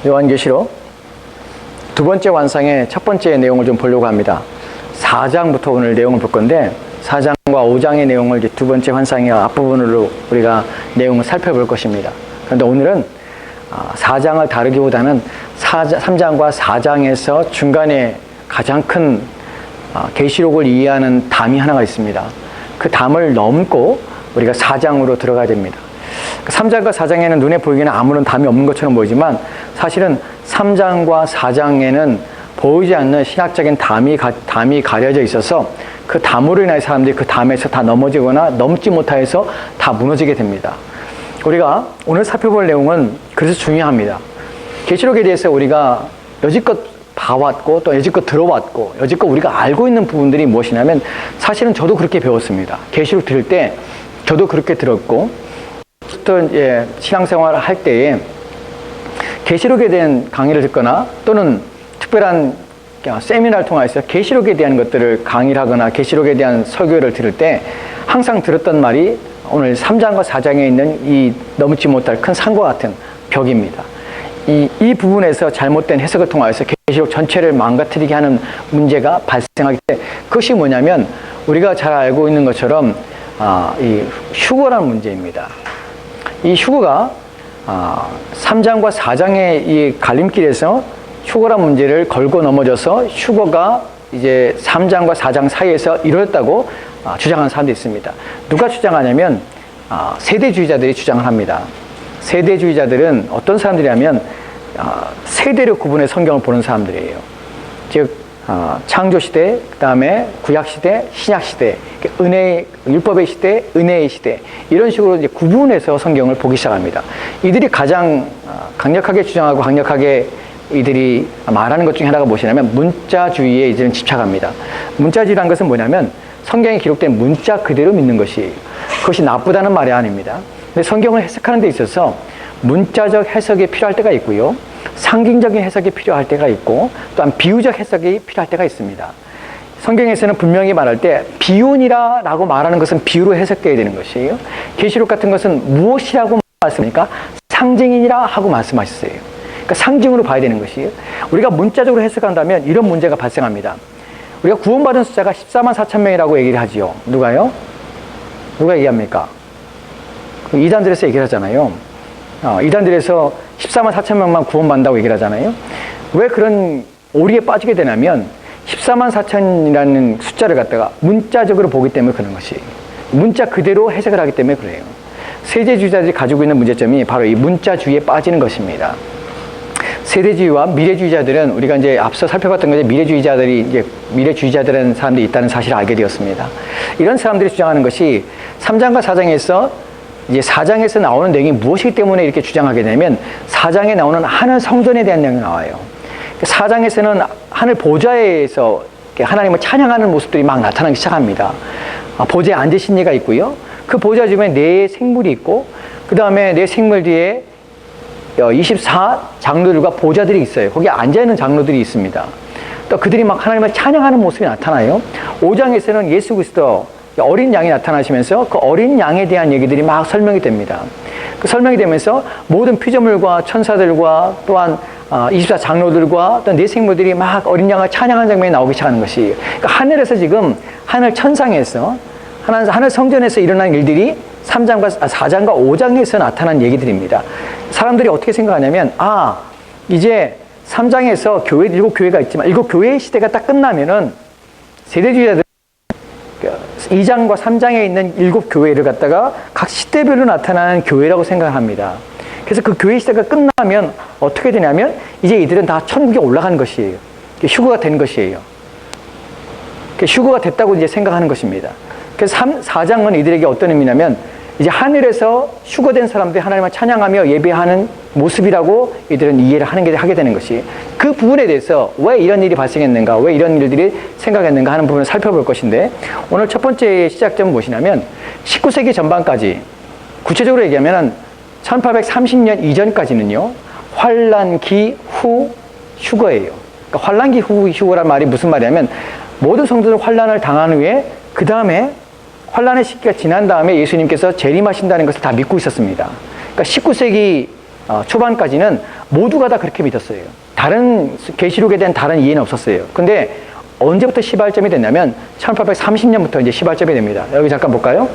요한계시록 두 번째 완상의 첫 번째 내용을 좀 보려고 합니다. 4장부터 오늘 내용을 볼 건데 4장과 5장의 내용을 이제 두 번째 환상의 앞부분으로 우리가 내용을 살펴볼 것입니다. 그런데 오늘은 4장을 다루기보다는 3장과 4장에서 중간에 가장 큰 계시록을 이해하는 담이 하나가 있습니다. 그 담을 넘고 우리가 4장으로 들어가야 됩니다. 3장과 4장에는 눈에 보이기는 아무런 담이 없는 것처럼 보이지만 사실은 3장과 4장에는 보이지 않는 신학적인 담이 가려져 있어서 그 담으로 인해 사람들이 그 담에서 다 넘어지거나 넘지 못하여서 다 무너지게 됩니다. 우리가 오늘 살펴볼 내용은 그래서 중요합니다. 계시록에 대해서 우리가 여지껏 봐왔고 또 여지껏 들어왔고 여지껏 우리가 알고 있는 부분들이 무엇이냐면 사실은 저도 그렇게 배웠습니다. 계시록 들을 때 저도 그렇게 들었고 또 신앙생활을 할 때에 계시록에 대한 강의를 듣거나 또는 특별한 세미나를 통해서 계시록에 대한 것들을 강의를 하거나 계시록에 대한 설교를 들을 때 항상 들었던 말이 오늘 3장과 4장에 있는 이 넘지 못할 큰 산과 같은 벽입니다. 이 부분에서 잘못된 해석을 통해서 계시록 전체를 망가뜨리게 하는 문제가 발생하기 때문에 그것이 뭐냐면 우리가 잘 알고 있는 것처럼 이 휴거라는 문제입니다. 이 휴거가 3장과 4장의 이 갈림길에서 휴거라는 문제를 걸고 넘어져서 휴거가 이제 3장과 4장 사이에서 이루어졌다고 주장하는 사람도 있습니다. 누가 주장하냐면 세대주의자들이 주장을 합니다. 세대주의자들은 어떤 사람들이냐면 세대로 구분해 성경을 보는 사람들이에요. 즉 창조시대, 그 다음에 구약시대, 신약시대, 율법의 시대, 은혜의 시대 이런 식으로 이제 구분해서 성경을 보기 시작합니다. 이들이 가장 강력하게 주장하고 강력하게 이들이 말하는 것 중에 하나가 무엇이냐면 문자주의에 이제는 집착합니다. 문자주의라는 것은 뭐냐면 성경에 기록된 문자 그대로 믿는 것이에요. 그것이 나쁘다는 말이 아닙니다. 근데 성경을 해석하는 데 있어서 문자적 해석이 필요할 때가 있고요. 상징적인 해석이 필요할 때가 있고 또한 비유적 해석이 필요할 때가 있습니다. 성경에서는 분명히 말할 때 비유니라 라고 말하는 것은 비유로 해석되어야 되는 것이에요. 계시록 같은 것은 무엇이라고 말씀하십니까? 상징이니라 하고 말씀하셨어요. 그러니까 상징으로 봐야 되는 것이에요. 우리가 문자적으로 해석한다면 이런 문제가 발생합니다. 우리가 구원받은 숫자가 14만 4천 명이라고 얘기를 하지요. 누가요? 누가 얘기합니까? 이단들에서 얘기를 하잖아요. 이단들에서 14만 4천 명만 구원받는다고 얘기를 하잖아요. 왜 그런 오리에 빠지게 되냐면 14만 4천이라는 숫자를 갖다가 문자적으로 보기 때문에 그런 것이에요. 문자 그대로 해석을 하기 때문에 그래요. 세대주의자들이 가지고 있는 문제점이 바로 이 문자주의에 빠지는 것입니다. 세대주의와 미래주의자들은 우리가 이제 앞서 살펴봤던 것에 미래주의자들은 사람들이 있다는 사실을 알게 되었습니다. 이런 사람들이 주장하는 것이 3장과 4장에서 이제 4장에서 나오는 내용이 무엇이기 때문에 이렇게 주장하게 되면 4장에 나오는 하늘 성전에 대한 내용이 나와요. 4장에서는 하늘 보좌에서 하나님을 찬양하는 모습들이 막 나타나기 시작합니다. 보좌에 앉으신 이가 있고요. 그 보좌 주변에 네 생물이 있고 그 다음에 네 생물 뒤에 24장로들과 보좌들이 있어요. 거기에 앉아있는 장로들이 있습니다. 또 그들이 막 하나님을 찬양하는 모습이 나타나요. 5장에서는 예수 그리스도 어린 양이 나타나시면서 그 어린 양에 대한 얘기들이 막 설명이 됩니다. 그 설명이 되면서 모든 피조물과 천사들과 또한 24장로들과 또 네 생물들이 막 어린 양을 찬양하는 장면이 나오기 시작하는 것이 그러니까 하늘에서 지금 하늘 천상에서 하늘 성전에서 일어난 일들이 4장과 5장에서 나타난 얘기들입니다. 사람들이 어떻게 생각하냐면 이제 3장에서 교회 7교회가 있지만 7교회의 시대가 딱 끝나면은 세대주의자들 2장과 3장에 있는 7교회를 갖다가 각 시대별로 나타나는 교회라고 생각합니다. 그래서 그 교회 시대가 끝나면 어떻게 되냐면 이제 이들은 다 천국에 올라간 것이에요. 휴거가 된 것이에요. 휴거가 됐다고 이제 생각하는 것입니다. 그래서 4장은 이들에게 어떤 의미냐면 이제 하늘에서 휴거된 사람들이 하나님을 찬양하며 예배하는 모습이라고 이들은 이해를 하게 되는 것이 그 부분에 대해서 왜 이런 일이 발생했는가, 왜 이런 일들이 생각했는가 하는 부분을 살펴볼 것인데 오늘 첫 번째 시작점은 무엇이냐면 19세기 전반까지 구체적으로 얘기하면 1830년 이전까지는요 환란기 후 휴거예요. 그러니까 환란기 후 휴거란 말이 무슨 말이냐면 모든 성도들 환란을 당한 후에 그 다음에 환란의 시기가 지난 다음에 예수님께서 재림하신다는 것을 다 믿고 있었습니다. 그러니까 19세기 초반까지는 모두가 다 그렇게 믿었어요. 다른 계시록에 대한 다른 이해는 없었어요. 근데 언제부터 시발점이 됐냐면 1830년부터 이제 시발점이 됩니다. 여기 잠깐 볼까요?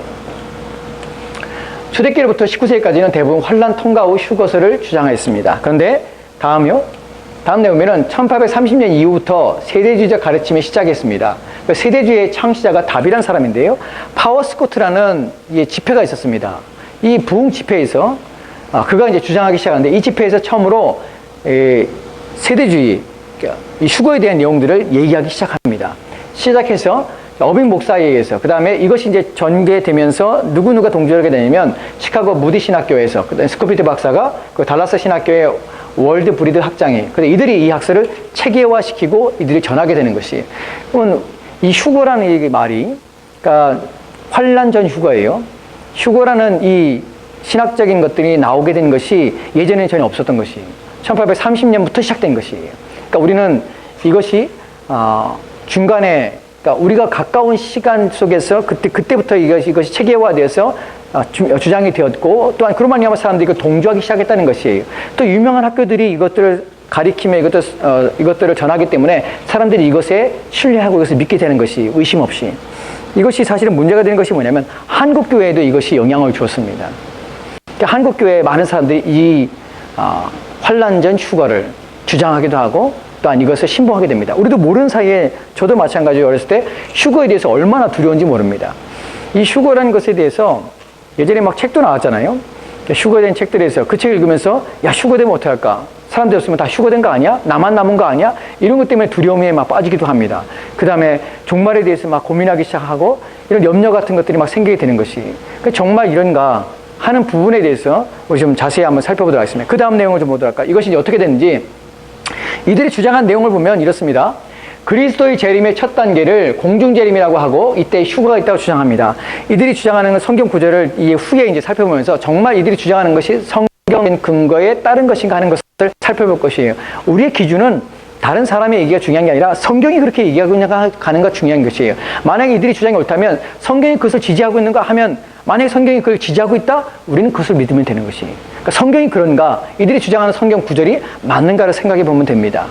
초대기로부터 19세기까지는 대부분 환란 통과 후 휴거설을 주장했습니다. 그런데 다음 내 보면은 1830년 이후부터 세대주의적 가르침이 시작했습니다. 세대주의의 창시자가 답이라는 사람인데요. 파워스코트라는 집회가 있었습니다. 이 부흥 집회에서 그가 이제 주장하기 시작하는데 이 집회에서 처음으로 세대주의, 이 휴거에 대한 내용들을 얘기하기 시작합니다. 시작해서 어빙 목사에 의해서 그 다음에 이것이 이제 전개되면서 누구누가 동조하게 되냐면 시카고 무디 신학교에서 그다음에 스코피드 박사가 그 달라스 신학교의 월드 브리드 학장이 근데 이들이 이 학설을 체계화시키고 이들이 전하게 되는 것이 그러면 이 휴거라는 이 말이 그러니까 환란 전 휴거예요. 휴거라는 이 신학적인 것들이 나오게 된 것이 예전에는 전혀 없었던 것이 1830년부터 시작된 것이에요. 그러니까 우리는 이것이 중간에 그러니까 우리가 가까운 시간 속에서 그때부터 이것이 체계화되어서 주장이 되었고 또한 그런 말미암아 사람들이 동조하기 시작했다는 것이에요. 또 유명한 학교들이 이것들을 가리키며 이것들을 전하기 때문에 사람들이 이것에 신뢰하고 이것을 믿게 되는 것이 의심 없이 이것이 사실은 문제가 되는 것이 뭐냐면 한국 교회에도 이것이 영향을 주었습니다. 그러니까 한국 교회의 많은 사람들이 이 환란 전 휴거를 주장하기도 하고 또한 이것을 신봉하게 됩니다. 우리도 모르는 사이에 저도 마찬가지로 어렸을 때 휴거에 대해서 얼마나 두려운지 모릅니다. 이 휴거라는 것에 대해서 예전에 막 책도 나왔잖아요. 휴거에 대한 책들에서 그 책을 읽으면서 야 휴거되면 어떡할까? 사람들 없으면 다 휴거된 거 아니야? 나만 남은 거 아니야? 이런 것 때문에 두려움에 막 빠지기도 합니다. 그 다음에 종말에 대해서 막 고민하기 시작하고 이런 염려 같은 것들이 막 생기게 되는 것이 정말 이런가 하는 부분에 대해서 우리 좀 자세히 한번 살펴보도록 하겠습니다. 그 다음 내용을 좀 보도록 할까? 이것이 어떻게 됐는지 이들이 주장한 내용을 보면 이렇습니다. 그리스도의 재림의 첫 단계를 공중재림이라고 하고 이때 휴거가 있다고 주장합니다. 이들이 주장하는 성경 구절을 후에 이제 살펴보면서 정말 이들이 주장하는 것이 성경 근거에 따른 것인가 하는 것을 살펴볼 것이에요. 우리의 기준은 다른 사람의 얘기가 중요한 게 아니라 성경이 그렇게 얘기하고 가는가 중요한 것이에요. 만약에 이들이 주장이 옳다면 성경이 그것을 지지하고 있는가 하면 만약에 성경이 그걸 지지하고 있다? 우리는 그것을 믿으면 되는 것이에요. 그러니까 성경이 그런가? 이들이 주장하는 성경 구절이 맞는가를 생각해 보면 됩니다.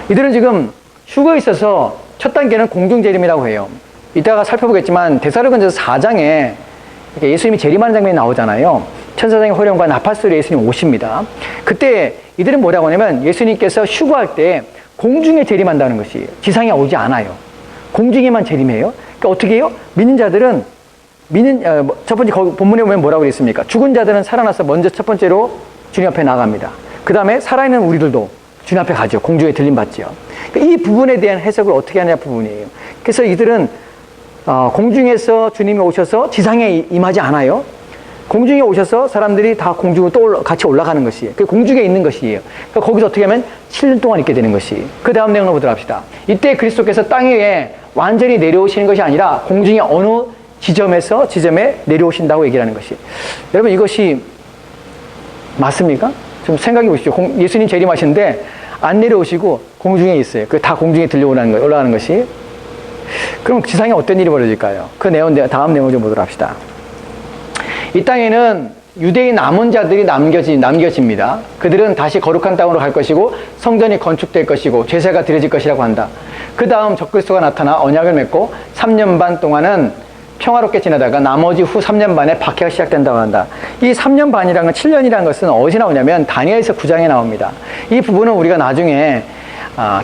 이들은 지금 휴거에 있어서 첫 단계는 공중재림이라고 해요. 이따가 살펴보겠지만 데살로니가전서 4장에 예수님이 재림하는 장면이 나오잖아요. 천사장의 호령과 나팔소리에 예수님 오십니다. 그때 이들은 뭐라고 하냐면 예수님께서 휴거할 때 공중에 재림한다는 것이 지상에 오지 않아요. 공중에만 재림해요. 그러니까 어떻게 해요? 믿는 자들은 첫 번째 본문에 보면 뭐라고 되어 있습니까? 죽은 자들은 살아나서 먼저 첫 번째로 주님 앞에 나갑니다. 그 다음에 살아있는 우리들도 주님 앞에 가죠. 공중에 들림받죠. 그러니까 이 부분에 대한 해석을 어떻게 하냐 부분이에요. 그래서 이들은 공중에서 주님이 오셔서 지상에 임하지 않아요. 공중에 오셔서 사람들이 다 공중으로 또 같이 올라가는 것이에요. 그 공중에 있는 것이에요. 그러니까 거기서 어떻게 하면 7년 동안 있게 되는 것이. 그 다음 내용을 보도록 합시다. 이때 그리스도께서 땅 위에 완전히 내려오시는 것이 아니라 공중에 어느 지점에 내려오신다고 얘기를 하는 것이. 여러분 이것이 맞습니까? 좀 생각해 보십시오. 예수님 재림하시는데 안 내려오시고 공중에 있어요. 그 다 공중에 올라가는 것이. 그럼 지상에 어떤 일이 벌어질까요? 그 다음 내용을 좀 보도록 합시다. 이 땅에는 유대인 남은 자들이 남겨집니다. 그들은 다시 거룩한 땅으로 갈 것이고 성전이 건축될 것이고 제사가 드려질 것이라고 한다. 그 다음 적그리스도가 나타나 언약을 맺고 3년 반 동안은 평화롭게 지내다가 나머지 후 3년 반에 박해가 시작된다고 한다. 이 3년 반이라는 건 7년이라는 것은 어디서 나오냐면 다니엘서 9장에 나옵니다. 이 부분은 우리가 나중에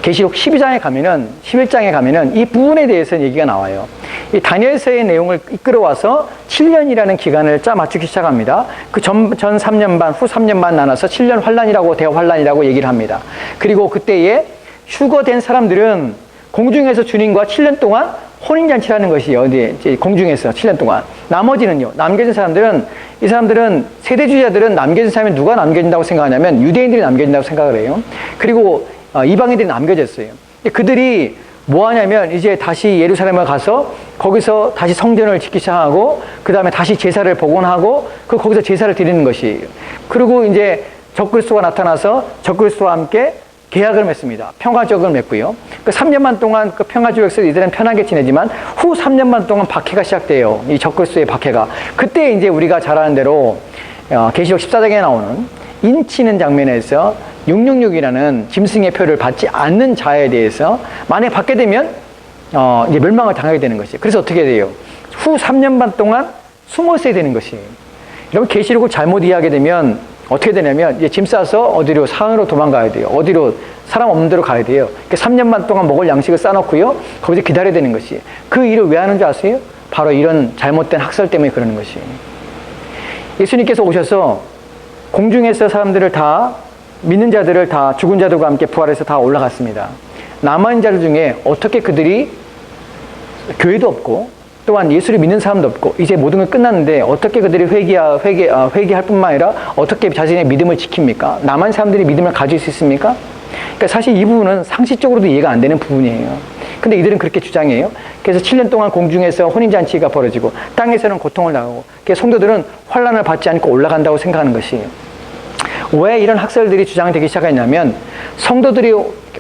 계시록 12장에 가면은 11장에 가면은 이 부분에 대해서 얘기가 나와요. 이 다니엘서의 내용을 이끌어와서 7년이라는 기간을 짜 맞추기 시작합니다. 그 전 3년 반, 후 3년 반 나눠서 7년 환란이라고 대환란이라고 얘기를 합니다. 그리고 그때에 휴거된 사람들은 공중에서 주님과 7년 동안 혼인잔치라는 것이 어디 공중에서 7년 동안. 나머지는요, 남겨진 사람들은 이 사람들은 세대주의자들은 남겨진 사람이 누가 남겨진다고 생각하냐면 유대인들이 남겨진다고 생각을 해요. 그리고 이방인들이 남겨졌어요. 그들이 뭐 하냐면 이제 다시 예루살렘을 가서 거기서 다시 성전을 짓기 시작하고 그 다음에 다시 제사를 복원하고 거기서 제사를 드리는 것이에요. 그리고 이제 적그리스도가 나타나서 적그리스도와 함께 계약을 맺습니다. 평화적을 맺고요. 그 3년만 동안 그 평화지역에서 이들은 편하게 지내지만 후 3년만 동안 박해가 시작돼요. 이 적그리스도의 박해가. 그때 이제 우리가 잘 아는 대로 계시록 14장에 나오는 인치는 장면에서 666이라는 짐승의 표를 받지 않는 자에 대해서 만약에 받게 되면 이제 멸망을 당하게 되는 것이에요. 그래서 어떻게 돼요? 후 3년 반 동안 숨어 있어야 되는 것이에요. 여러분 계시록을 잘못 이해하게 되면 어떻게 되냐면 이제 짐 싸서 어디로 산으로 도망가야 돼요. 어디로 사람 없는 데로 가야 돼요. 그러니까 3년 반 동안 먹을 양식을 싸놓고요. 거기서 기다려야 되는 것이에요. 그 일을 왜 하는 줄 아세요? 바로 이런 잘못된 학설 때문에 그러는 것이에요. 예수님께서 오셔서 공중에서 사람들을 다 믿는 자들을 다 죽은 자들과 함께 부활해서 다 올라갔습니다. 남아있는 자들 중에 어떻게 그들이 교회도 없고 또한 예수를 믿는 사람도 없고 이제 모든 건 끝났는데 어떻게 그들이 회개할 뿐만 아니라 어떻게 자신의 믿음을 지킵니까? 남아있는 사람들이 믿음을 가질 수 있습니까? 그러니까 사실 이 부분은 상식적으로도 이해가 안 되는 부분이에요. 근데 이들은 그렇게 주장해요. 그래서 7년 동안 공중에서 혼인잔치가 벌어지고 땅에서는 고통을 당하고 성도들은 환난을 받지 않고 올라간다고 생각하는 것이에요. 왜 이런 학설들이 주장되기 시작했냐면 성도들이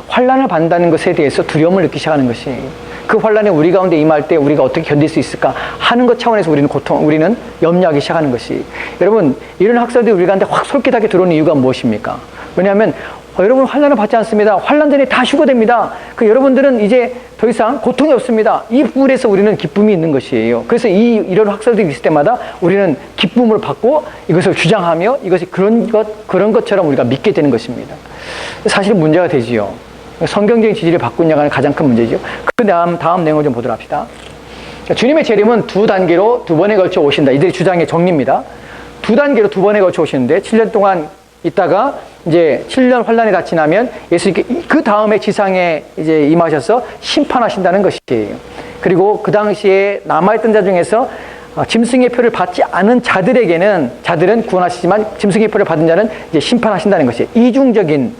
환난을 받는다는 것에 대해서 두려움을 느끼기 시작하는 것이에요. 그 환난이 우리 가운데 임할 때 우리가 어떻게 견딜 수 있을까 하는 것 차원에서 우리는 염려하기 시작하는 것이. 여러분 이런 학설들이 우리 가운데 확 솔깃하게 들어오는 이유가 무엇입니까? 왜냐하면 여러분 환난을 받지 않습니다. 환난 전에 다 휴거됩니다. 여러분들은 이제 더 이상 고통이 없습니다. 이 부분에서 우리는 기쁨이 있는 것이에요. 그래서 이런 학설들이 있을 때마다 우리는 기쁨을 받고 이것을 주장하며 이것이 그런 것처럼 우리가 믿게 되는 것입니다. 사실 문제가 되지요. 성경적인 지지를 바꾸냐가 하는 가장 큰 문제죠. 그 다음 내용을 좀 보도록 합시다. 주님의 재림은 두 단계로 두 번에 걸쳐 오신다. 이들의 주장의 정리입니다. 두 단계로 두 번에 걸쳐 오시는데 7년 동안 있다가 이제 7년 환란이 다 지나면 예수님께 그 다음에 지상에 이제 임하셔서 심판하신다는 것이에요. 그리고 그 당시에 남아있던 자 중에서 짐승의 표를 받지 않은 자들은 구원하시지만 짐승의 표를 받은 자는 이제 심판하신다는 것이에요. 이중적인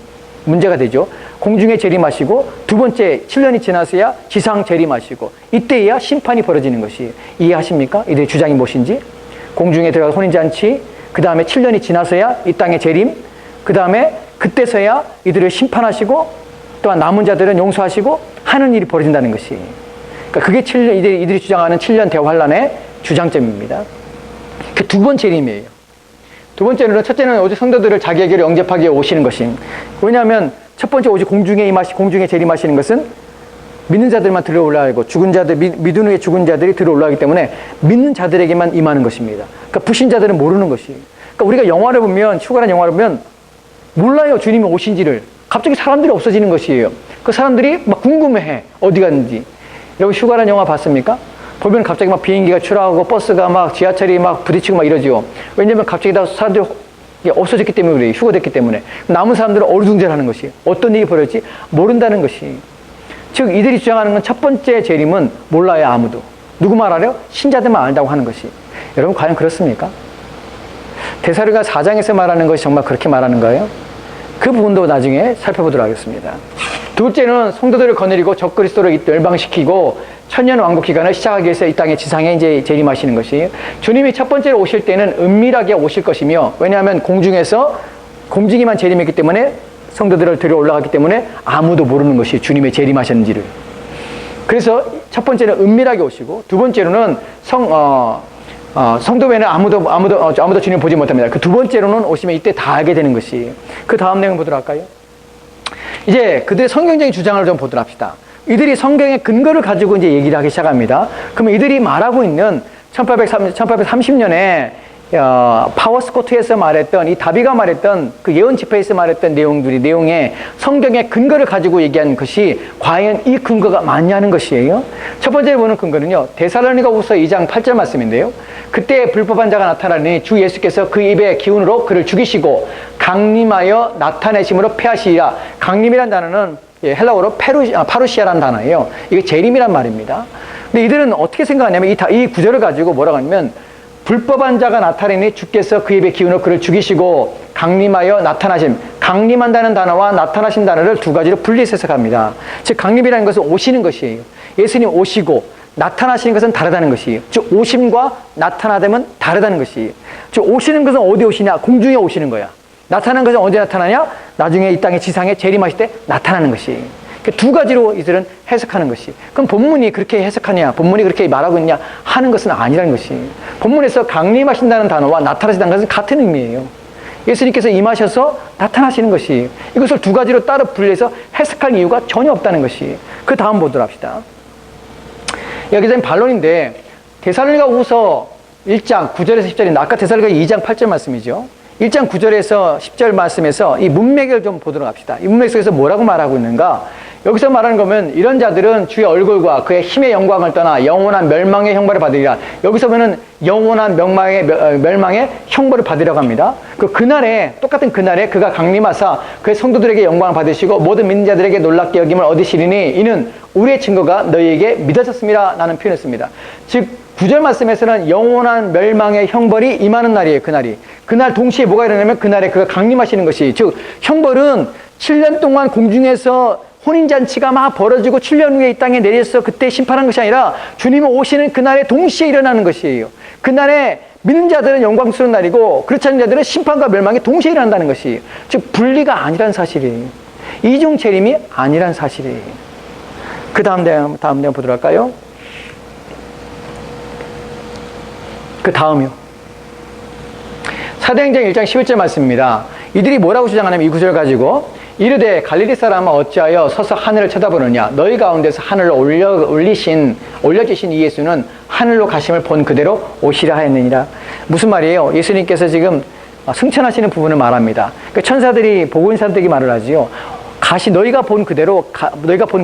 문제가 되죠. 공중에 재림하시고 두 번째 7년이 지나서야 지상 재림하시고 이때야 심판이 벌어지는 것이에요. 이해하십니까? 이들의 주장이 무엇인지? 공중에 들어가서 혼인잔치, 그 다음에 7년이 지나서야 이 땅의 재림, 그 다음에 그때서야 이들을 심판하시고 또한 남은 자들은 용서하시고 하는 일이 벌어진다는 것이. 그러니까 그게 이들이 주장하는 7년 대환란의 주장점입니다. 그 두 번째 재림이에요. 두 번째는 첫째는 오직 성도들을 자기에게로 영접하기에 오시는 것입니다. 왜냐하면 첫 번째 오직 공중에 재림하시는 것은 믿는 자들만 들어 올라가고 죽은 자들, 믿은 후에 죽은 자들이 들어 올라가기 때문에 믿는 자들에게만 임하는 것입니다. 그러니까 불신자들은 모르는 것이에요. 그러니까 우리가 영화를 보면, 휴가란 영화를 보면 몰라요, 주님이 오신지를. 갑자기 사람들이 없어지는 것이에요. 그 사람들이 막 궁금해해, 어디 갔는지. 여러분 휴가란 영화 봤습니까? 보면 갑자기 막 비행기가 추락하고 버스가 막 지하철이 막 부딪히고 막 이러죠. 왜냐면 갑자기 다 사람들이 없어졌기 때문에 그래요. 휴거됐기 때문에. 남은 사람들은 어리둥절하는 것이에요. 어떤 일이 벌어질지 모른다는 것이. 즉 이들이 주장하는 건 첫 번째 재림은 몰라요, 아무도. 누구만 알아요? 신자들만 안다고 하는 것이. 여러분 과연 그렇습니까? 데살로니가 4장에서 말하는 것이 정말 그렇게 말하는 거예요? 그 부분도 나중에 살펴보도록 하겠습니다. 둘째는 성도들을 거느리고 적그리스도를 멸망시키고 천년 왕국 기간을 시작하기 위해서 이 땅의 지상에 이제 재림하시는 것이에요. 주님이 첫 번째로 오실 때는 은밀하게 오실 것이며, 왜냐하면 공중에서 공중에만 재림했기 때문에 성도들을 들어 올라갔기 때문에 아무도 모르는 것이 주님의 재림하셨는지를. 그래서 첫 번째는 은밀하게 오시고, 두 번째로는 성도 외에는 아무도 주님 보지 못합니다. 그 두 번째로는 오시면 이때 다 알게 되는 것이에요. 그 다음 내용 보도록 할까요? 이제 그들의 성경적인 주장을 좀 보도록 합시다. 이들이 성경의 근거를 가지고 이제 얘기를 하기 시작합니다. 그러면 이들이 말하고 있는 1830년에 파워스코트에서 말했던, 이 다비가 말했던 그 예언 집회에서 말했던 내용의 성경의 근거를 가지고 얘기하는 것이 과연 이 근거가 맞냐는 것이에요. 첫 번째 보는 근거는요, 데살로니가후서 2장 8절 말씀인데요. 그때 불법한 자가 나타나니 주 예수께서 그 입의 기운으로 그를 죽이시고 강림하여 나타내심으로 패하시리라. 강림이란 단어는 헬라어로 파루시아라는 단어예요. 이게 재림이란 말입니다. 근데 이들은 어떻게 생각하냐면 이 구절을 가지고 뭐라고 하냐면, 불법한 자가 나타내니 주께서 그 입의 기운으로 그를 죽이시고 강림하여 나타나심. 강림한다는 단어와 나타나신 단어를 두 가지로 분리해서 해석합니다. 즉 강림이라는 것은 오시는 것이에요. 예수님 오시고 나타나시는 것은 다르다는 것이에요. 즉 오심과 나타나됨은 다르다는 것이에요. 즉 오시는 것은 어디 오시냐? 공중에 오시는 거야. 나타나는 것은 언제 나타나냐? 나중에 이 땅의 지상에 재림하실 때 나타나는 것이에요. 두 가지로 이들은 해석하는 것이. 그럼 본문이 그렇게 해석하냐, 본문이 그렇게 말하고 있냐 하는 것은 아니라는 것이. 본문에서 강림하신다는 단어와 나타나신다는 것은 같은 의미예요. 예수님께서 임하셔서 나타나시는 것이에요. 이것을 두 가지로 따로 분리해서 해석할 이유가 전혀 없다는 것이. 그 다음 보도록 합시다. 여기서는 반론인데 데살로니가후서 1장 9절에서 10절인데 아까 데살로니가 2장 8절 말씀이죠. 1장 9절에서 10절 말씀에서 이 문맥을 좀 보도록 합시다. 이 문맥 속에서 뭐라고 말하고 있는가? 여기서 말하는 거면 이런 자들은 주의 얼굴과 그의 힘의 영광을 떠나 영원한 멸망의 형벌을 받으리라. 여기서 보면 영원한 멸망의 형벌을 받으려고 합니다. 그날에 똑같은 그날에 그가 강림하사 그의 성도들에게 영광을 받으시고 모든 믿는 자들에게 놀랍게 여김을 얻으시리니 이는 우리의 증거가 너희에게 믿어졌습니다. 라는 표현을 씁니다. 즉 9절 말씀에서는 영원한 멸망의 형벌이 임하는 날이에요. 그날이. 그날 동시에 뭐가 일어나냐면 그날에 그가 강림하시는 것이, 즉 형벌은 7년 동안 공중에서 혼인잔치가 막 벌어지고 7년 후에 이 땅에 내려서 그때 심판한 것이 아니라 주님이 오시는 그날에 동시에 일어나는 것이에요. 그날에 믿는 자들은 영광스러운 날이고 그렇지 않은 자들은 심판과 멸망이 동시에 일어난다는 것이에요. 즉 분리가 아니란 사실이에요. 이중 재림이 아니란 사실이에요. 그 다음 내용 보도록 할까요? 그 다음이요. 사도행전 1장 11절 말씀입니다. 이들이 뭐라고 주장하냐면 이 구절 가지고 이르되 갈릴리 사람아 어찌하여 서서 하늘을 쳐다보느냐 너희 가운데서 하늘로 올려지신 이 예수는 하늘로 가심을 본 그대로 오시라 하였느니라. 무슨 말이에요? 예수님께서 지금 승천하시는 부분을 말합니다. 그러니까 천사들이 보고인사들에게 말을 하지요. 너희가 본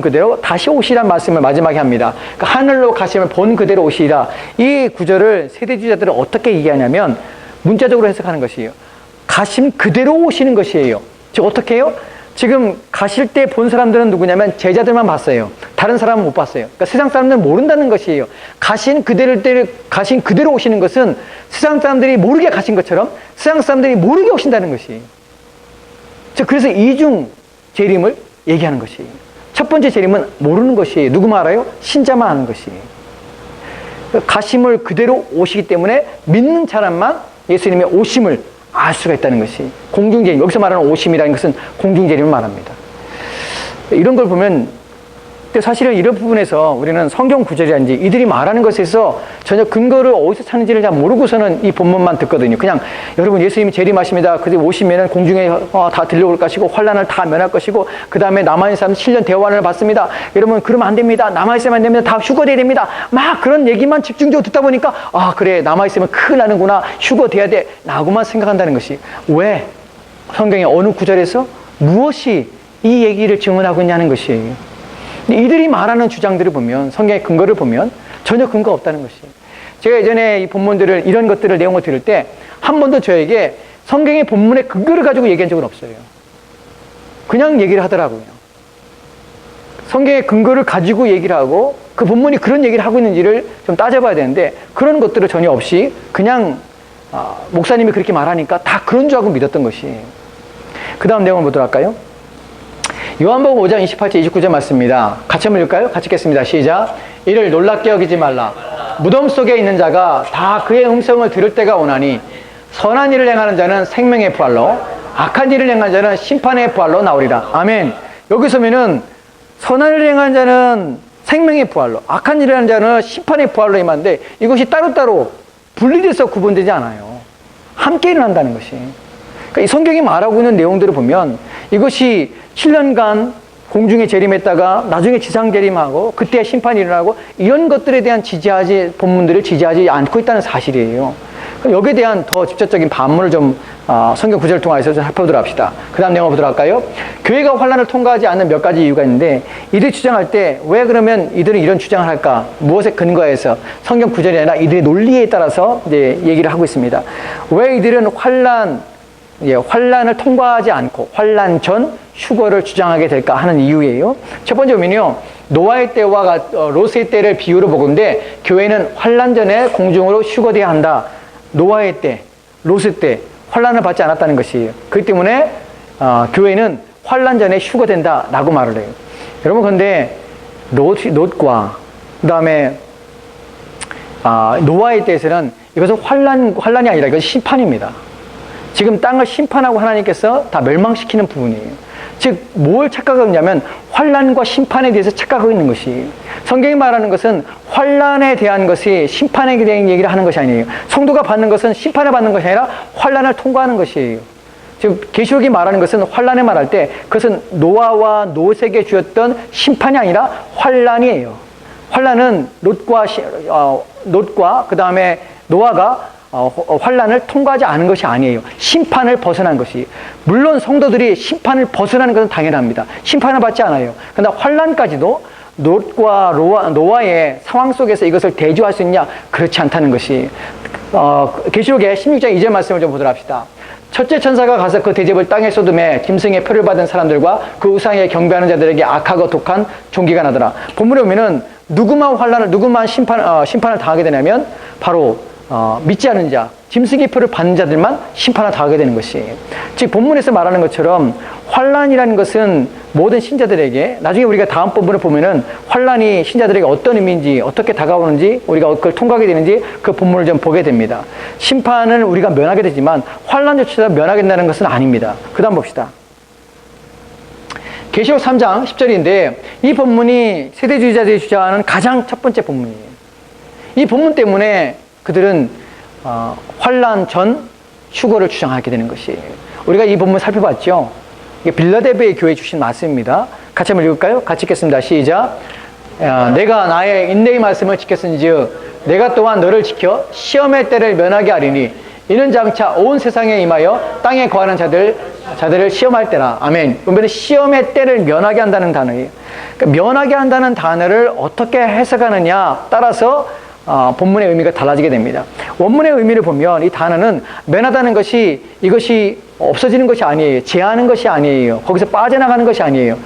그대로 다시 오시란 말씀을 마지막에 합니다. 그러니까 하늘로 가심을 본 그대로 오시라. 이 구절을 세대주의자들은 어떻게 얘기하냐면 문자적으로 해석하는 것이에요. 가심 그대로 오시는 것이에요. 즉 어떻게 해요? 지금 가실 때 본 사람들은 누구냐면 제자들만 봤어요. 다른 사람은 못 봤어요. 그러니까 세상 사람들은 모른다는 것이에요. 가신 그대로 오시는 것은 세상 사람들이 모르게 가신 것처럼 세상 사람들이 모르게 오신다는 것이에요. 즉 그래서 이중 재림을 얘기하는 것이에요. 첫 번째 재림은 모르는 것이에요. 누구만 알아요? 신자만 아는 것이에요. 가심을 그대로 오시기 때문에 믿는 사람만 예수님의 오심을 알 수가 있다는 것이 공중재림. 여기서 말하는 오심이라는 것은 공중재림을 말합니다. 이런 걸 보면 사실은 이런 부분에서 우리는 성경 구절이라든지 이들이 말하는 것에서 전혀 근거를 어디서 찾는지를 잘 모르고서는 이 본문만 듣거든요. 그냥 여러분 예수님이 재림하십니다. 그때 오시면 공중에 다 들려올 것이고 환란을 다 면할 것이고 그 다음에 남아있는 사람 7년 대환을 받습니다. 여러분 그러면 안 됩니다. 남아있으면 안 됩니다. 다 휴거돼야 됩니다. 막 그런 얘기만 집중적으로 듣다 보니까 아 그래 남아있으면 큰일 나는구나. 휴거돼야 돼. 라고만 생각한다는 것이 왜 성경의 어느 구절에서 무엇이 이 얘기를 증언하고 있냐는 것이에요. 이들이 말하는 주장들을 보면 성경의 근거를 보면 전혀 근거 없다는 것이에요. 제가 예전에 이 본문들을 이런 것들을 내용을 들을 때 한 번도 저에게 성경의 본문의 근거를 가지고 얘기한 적은 없어요. 그냥 얘기를 하더라고요. 성경의 근거를 가지고 얘기를 하고 그 본문이 그런 얘기를 하고 있는지를 좀 따져봐야 되는데 그런 것들을 전혀 없이 그냥 목사님이 그렇게 말하니까 다 그런 줄 알고 믿었던 것이에요. 그 다음 내용을 보도록 할까요? 요한복음 5장 28절 29절 말씀입니다. 같이 한번 읽을까요? 같이 읽겠습니다. 시작. 이를 놀랍게 여기지 말라. 무덤 속에 있는 자가 다 그의 음성을 들을 때가 오나니 선한 일을 행하는 자는 생명의 부활로 악한 일을 행하는 자는 심판의 부활로 나오리라. 아멘. 여기서 보면은 선한 일을 행하는 자는 생명의 부활로 악한 일을 하는 자는 심판의 부활로 임하는데 이것이 따로따로 분리돼서 구분되지 않아요. 함께 일어난다는 것이. 그러니까 이 성경이 말하고 있는 내용들을 보면 이것이 7년간 공중에 재림했다가 나중에 지상 재림하고 그때 심판이 일어나고 이런 것들에 대한 본문들을 지지하지 않고 있다는 사실이에요. 여기에 대한 더 직접적인 반문을 좀 성경 구절을 통해서 좀 살펴보도록 합시다. 그 다음 내용을 보도록 할까요? 교회가 환란을 통과하지 않는 몇 가지 이유가 있는데 이들이 주장할 때 왜 그러면 이들은 이런 주장을 할까? 무엇에 근거해서 성경 구절이 아니라 이들의 논리에 따라서 이제 얘기를 하고 있습니다. 왜 이들은 환란을 통과하지 않고 환란 전 휴거를 주장하게 될까 하는 이유예요. 첫 번째 보면요. 노아의 때와 롯의 때를 비유로 보건데 교회는 환란 전에 공중으로 휴거돼야 한다. 노아의 때, 롯의 때 환란을 받지 않았다는 것이에요. 그렇기 때문에 교회는 환란 전에 휴거된다라고 말을 해요. 여러분 근데 롯과 그 다음에 노아의 때에서는 이것은 환란이 아니라 이것은 심판입니다. 지금 땅을 심판하고 하나님께서 다 멸망시키는 부분이에요. 즉 뭘 착각하고 있냐면 환란과 심판에 대해서 착각하고 있는 것이 성경이 말하는 것은 환란에 대한 것이 심판에 대한 얘기를 하는 것이 아니에요. 성도가 받는 것은 심판을 받는 것이 아니라 환란을 통과하는 것이에요. 지금 계시록이 말하는 것은 환란에 말할 때 그것은 노아와 노색에 주었던 심판이 아니라 환란이에요. 환란은 롯과 그 다음에 노아가 환란을 통과하지 않은 것이 아니에요. 심판을 벗어난 것이. 물론 성도들이 심판을 벗어나는 것은 당연합니다. 심판을 받지 않아요. 그러나 환란까지도 롯과 노아의 상황 속에서 이것을 대조할 수 있냐? 그렇지 않다는 것이. 계시록의 16장 2절 말씀을 좀 보도록 합시다. 첫째 천사가 가서 그 대접을 땅에 쏟음에 짐승의 표를 받은 사람들과 그 우상에 경배하는 자들에게 악하고 독한 종기가 나더라. 본문에 보면은 누구만 심판을 당하게 되냐면 바로 믿지 않는 자, 짐승의 표를 받는 자들만 심판을 당하게 되는 것이. 즉 본문에서 말하는 것처럼 환란이라는 것은 모든 신자들에게, 나중에 우리가 다음 본문을 보면은 환란이 신자들에게 어떤 의미인지, 어떻게 다가오는지, 우리가 그걸 통과하게 되는지 그 본문을 좀 보게 됩니다. 심판은 우리가 면하게 되지만 환란조차 면하게 된다는 것은 아닙니다. 그 다음 봅시다. 계시록 3장 10절인데 이 본문이 세대주의자들이 주장하는 가장 첫 번째 본문이에요. 이 본문 때문에 그들은 환란 전 휴거를 주장하게 되는 것이에요. 우리가 이 본문 살펴봤죠. 이게 빌라델비아의 교회에 주신 말씀입니다. 같이 한번 읽을까요? 같이 읽겠습니다. 시작. 내가 나의 인내의 말씀을 지켰은즉 내가 또한 너를 지켜 시험의 때를 면하게 하리니 이는 장차 온 세상에 임하여 땅에 거하는 자들을 시험할 때라. 아멘. 그러면 시험의 때를 면하게 한다는 단어예요. 그러니까 면하게 한다는 단어를 어떻게 해석하느냐 따라서 본문의 의미가 달라지게 됩니다. 원문의 의미를 보면 이 단어는 면하다는 것이 이것이 없어지는 것이 아니에요. 제하는 것이 아니에요. 거기서 빠져나가는 것이 아니에요.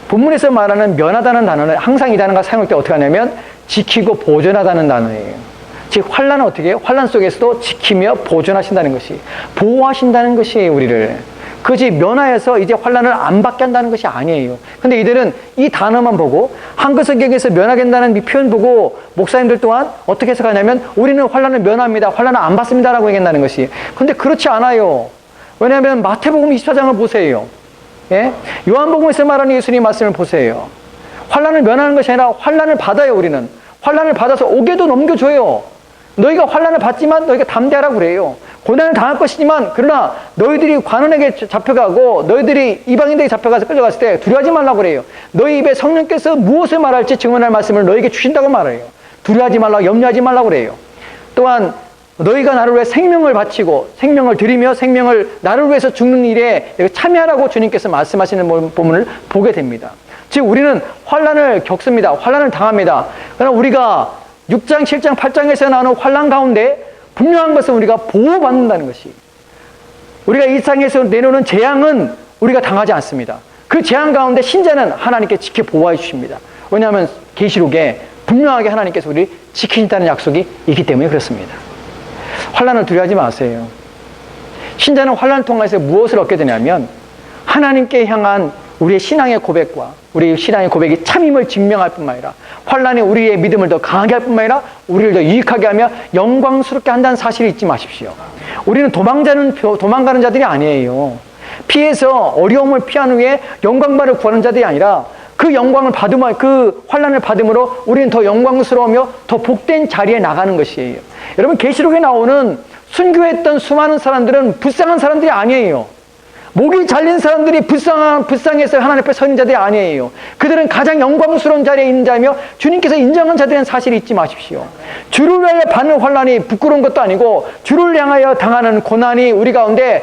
본문에서 말하는 면하다는 단어는 항상 이 단어가 사용할 때 어떻게 하냐면 지키고 보존하다는 단어예요. 즉 환란은 어떻게 해요? 환란 속에서도 지키며 보존하신다는 것이, 보호하신다는 것이에요. 우리를. 그것이 면하여서 이제 환란을 안 받게 한다는 것이 아니에요. 근데 이들은 이 단어만 보고 한글 성경에서 면하게 한다는 이 표현 보고 목사님들 또한 어떻게 해석하냐면 우리는 환란을 면합니다. 환란을 안 받습니다라고 얘기한다는 것이. 근데 그렇지 않아요. 왜냐하면 마태복음 24장을 보세요. 예? 요한복음에서 말하는 예수님 말씀을 보세요. 환란을 면하는 것이 아니라 환란을 받아요. 우리는 환란을 받아서 옥에도 넘겨줘요. 너희가 환란을 받지만 너희가 담대하라고 그래요. 고난을 당할 것이지만 그러나 너희들이 관원에게 잡혀가고 너희들이 이방인들에게 잡혀가서 끌려갔을 때 두려워하지 말라고 그래요. 너희 입에 성령께서 무엇을 말할지 증언할 말씀을 너희에게 주신다고 말해요. 두려워하지 말라고, 염려하지 말라고 그래요. 또한 너희가 나를 위해 생명을 바치고 생명을 드리며 생명을 나를 위해서 죽는 일에 참여하라고 주님께서 말씀하시는 본문을 보게 됩니다. 즉 우리는 환란을 겪습니다. 환란을 당합니다. 그러나 우리가 6장, 7장, 8장에서 나오는 환란 가운데 분명한 것은 우리가 보호받는다는 것이, 우리가 이 땅에서 내놓는 재앙은 우리가 당하지 않습니다. 그 재앙 가운데 신자는 하나님께 지켜 보호해 주십니다. 왜냐하면 계시록에 분명하게 하나님께서 우리를 지키신다는 약속이 있기 때문에 그렇습니다. 환란을 두려워하지 마세요. 신자는 환란을 통해서 무엇을 얻게 되냐면 하나님께 향한 우리의 신앙의 고백과 우리 신앙의 고백이 참임을 증명할 뿐만 아니라 환란이 우리의 믿음을 더 강하게 할 뿐만 아니라 우리를 더 유익하게 하며 영광스럽게 한다는 사실을 잊지 마십시오. 우리는 도망가는 자들이 아니에요. 피해서 어려움을 피한 후에 영광만을 구하는 자들이 아니라 그 영광을 받으며 그 환란을 받음으로 우리는 더 영광스러우며 더 복된 자리에 나가는 것이에요. 여러분 계시록에 나오는 순교했던 수많은 사람들은 불쌍한 사람들이 아니에요. 목이 잘린 사람들이 불쌍해서 하나님 앞에 서 있는 자들이 아니에요. 그들은 가장 영광스러운 자리에 있는 자이며 주님께서 인정한 자들은 사실을 잊지 마십시오. 주를 위하여 받는 환란이 부끄러운 것도 아니고 주를 향하여 당하는 고난이 우리 가운데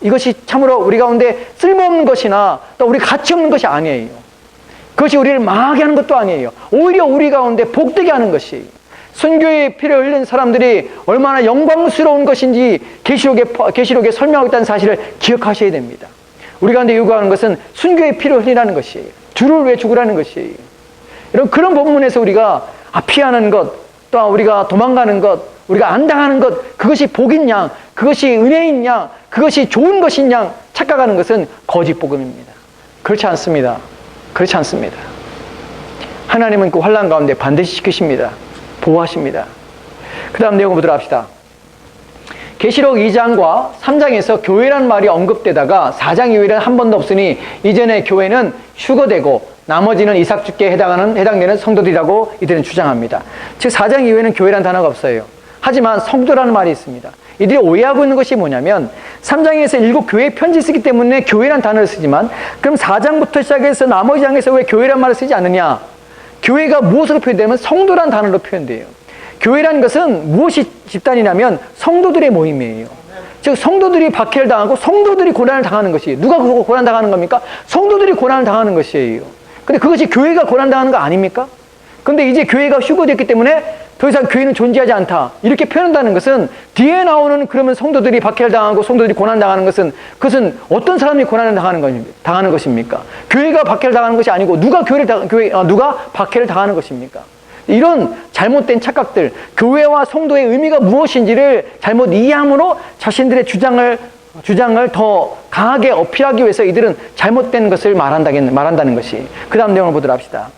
이것이 참으로 우리 가운데 쓸모없는 것이나 또 우리 가치 없는 것이 아니에요. 그것이 우리를 망하게 하는 것도 아니에요. 오히려 우리 가운데 복되게 하는 것이, 순교의 피를 흘린 사람들이 얼마나 영광스러운 것인지 계시록에 설명하고 있다는 사실을 기억하셔야 됩니다. 우리 가운데 요구하는 것은 순교의 피를 흘리라는 것이에요. 주를 위해 죽으라는 것이에요. 여러분 그런 본문에서 우리가 피하는 것, 또 우리가 도망가는 것, 우리가 안 당하는 것, 그것이 복인 양, 그것이 은혜인 양, 그것이 좋은 것인 양 착각하는 것은 거짓 복음입니다. 그렇지 않습니다. 그렇지 않습니다. 하나님은 그 환난 가운데 반드시 지키십니다. 보호하십니다. 그 다음 내용을 보도록 합시다. 계시록 2장과 3장에서 교회란 말이 언급되다가 4장 이후에는 한 번도 없으니 이전의 교회는 휴거되고 나머지는 이삭주께 해당되는 성도들이라고 이들은 주장합니다. 즉 4장 이후에는 교회란 단어가 없어요. 하지만 성도라는 말이 있습니다. 이들이 오해하고 있는 것이 뭐냐면 3장에서 7교회 편지 쓰기 때문에 교회란 단어를 쓰지만 그럼 4장부터 시작해서 나머지 장에서 왜 교회란 말을 쓰지 않느냐? 교회가 무엇으로 표현되면 성도란 단어로 표현돼요. 교회란 것은 무엇이 집단이냐면 성도들의 모임이에요. 즉 성도들이 박해를 당하고 성도들이 고난을 당하는 것이에요. 누가 그거 고난 당하는 겁니까? 성도들이 고난을 당하는 것이에요. 근데 그것이 교회가 고난 당하는 거 아닙니까? 근데 이제 교회가 휴거됐기 때문에 더 이상 교회는 존재하지 않다. 이렇게 표현한다는 것은 뒤에 나오는 그러면 성도들이 박해를 당하고 성도들이 고난 당하는 것은 그것은 어떤 사람이 고난을 당하는 것입니까? 교회가 박해를 당하는 것이 아니고 누가 누가 박해를 당하는 것입니까? 이런 잘못된 착각들, 교회와 성도의 의미가 무엇인지를 잘못 이해함으로 자신들의 주장을 더 강하게 어필하기 위해서 이들은 잘못된 것을 말한다는 것이. 그 다음 내용을 보도록 합시다.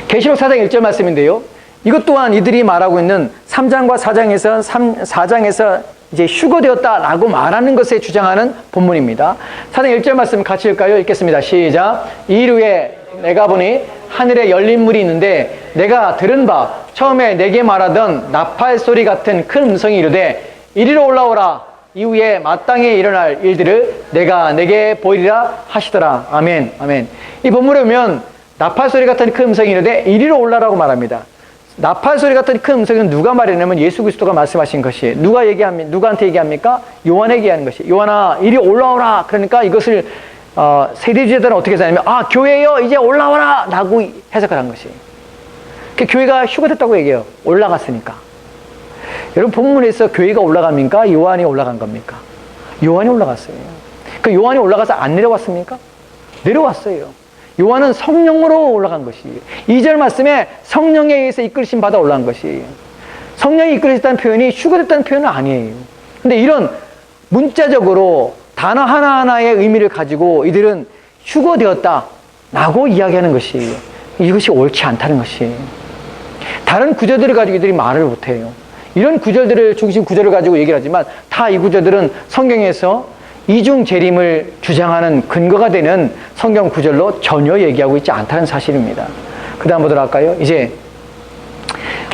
계시록 4장 1절 말씀인데요. 이것 또한 이들이 말하고 있는 3장과 4장에서 이제 휴거되었다라고 말하는 것에 주장하는 본문입니다. 4장 1절 말씀 같이 읽을까요? 읽겠습니다. 시작. 이일 후에 내가 보니 하늘에 열린 문이 있는데 내가 들은 바 처음에 내게 말하던 나팔 소리 같은 큰 음성이 이르되 이리로 올라오라. 이후에 마땅히 일어날 일들을 내가 내게 보이리라 하시더라. 아멘. 아멘. 이 본문에 보면 나팔 소리 같은 큰 음성이 이르되 이리로 올라라고 말합니다. 나팔 소리 같은 큰 음성은 누가 말했냐면 예수 그리스도가 말씀하신 것이에요. 누구한테 얘기합니까? 요한에게 얘기하는 것이에요. 요한아, 이리 올라오라. 그러니까 이것을 세대주의자들은 어떻게 생각하냐면 교회여 이제 올라오라 라고 해석을 한 것이에요. 교회가 휴거됐다고 얘기해요. 올라갔으니까. 여러분 본문에서 교회가 올라갑니까? 요한이 올라간 겁니까? 요한이 올라갔어요. 요한이 올라가서 안 내려왔습니까? 내려왔어요. 요한은 성령으로 올라간 것이에요. 2절 말씀에 성령에 의해서 이끌심 받아 올라간 것이에요. 성령이 이끌으셨다는 표현이 휴거됐다는 표현은 아니에요. 근데 이런 문자적으로 단어 하나하나의 의미를 가지고 이들은 휴거되었다라고 이야기하는 것이에요. 이것이 옳지 않다는 것이에요. 다른 구절들을 가지고 이들이 말을 못해요. 이런 구절들을 중심 구절을 가지고 얘기를 하지만 다 이 구절들은 성경에서 이중 재림을 주장하는 근거가 되는 성경 구절로 전혀 얘기하고 있지 않다는 사실입니다. 그 다음 보도록 할까요? 이제